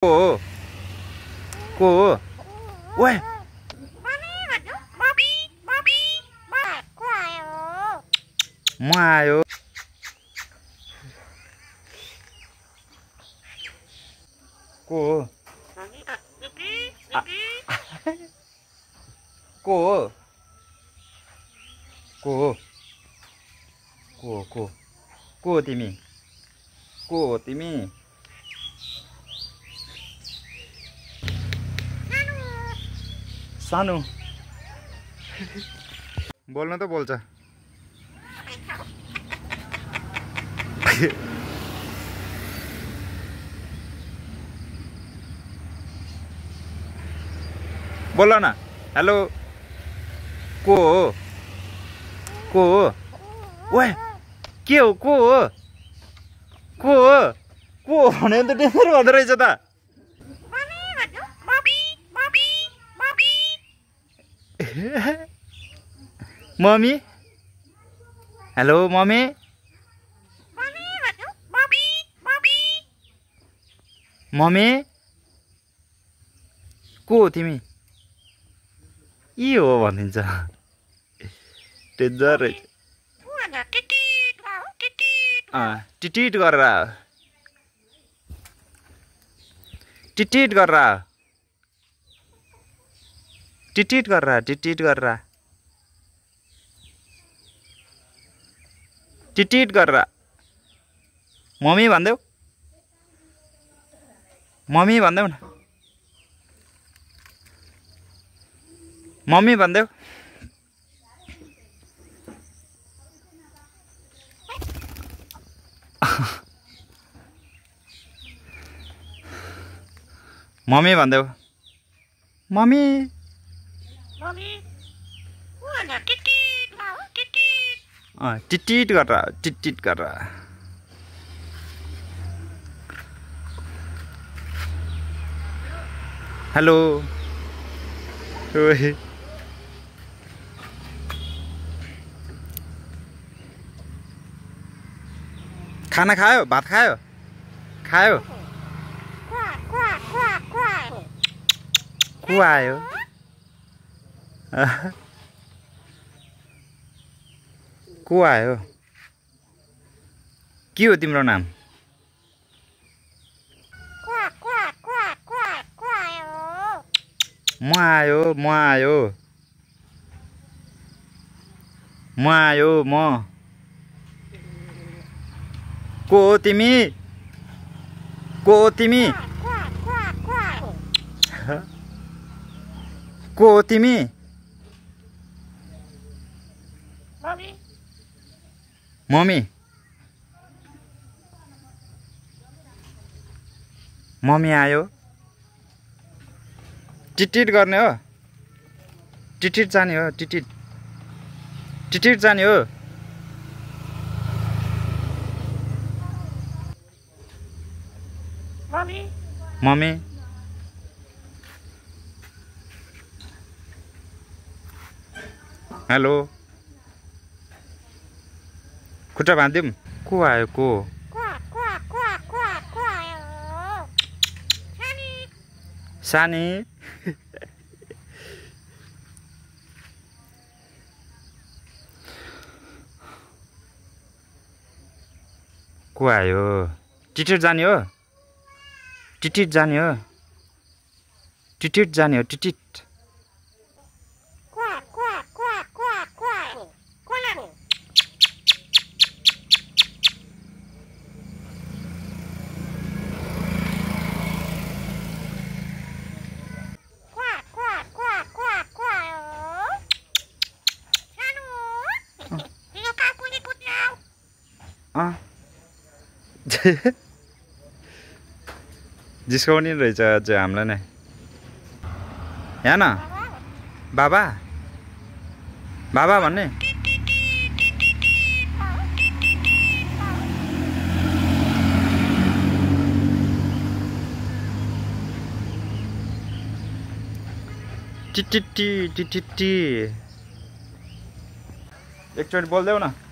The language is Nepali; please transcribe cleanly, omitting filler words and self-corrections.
को ओए म आयो को तिमी सानो बोल्न त बोल्छ बोल न हेलो को ओए के हो को भने त डेन्जर भन्दो रहेछ त मम्मी हेलो मम्मी को हो तिमी हो भनिन्छ डेन्जर रहेछ टिटिट गरेर मम्मी भन्देऊ न मम्मी भन्देऊ मम्मी भन्देऊ मम्मी टिटिट गरेर हेलो खाना खायो भात खायो को आयो के हो तिम्रो नाम म आयो को हो तिमी मम्मी आयो टिटिट गर्ने हो टिटिट जाने हो मम्मी हेलो खुट्टा बाँधिदिउँ को आयो सानी को आयो टिटिट जाने हो जिस्काउने रहेछ अझै हामीलाई नै यहाँ न बाबा भन्ने टिटिटी एकचोटि बोल्देऊ न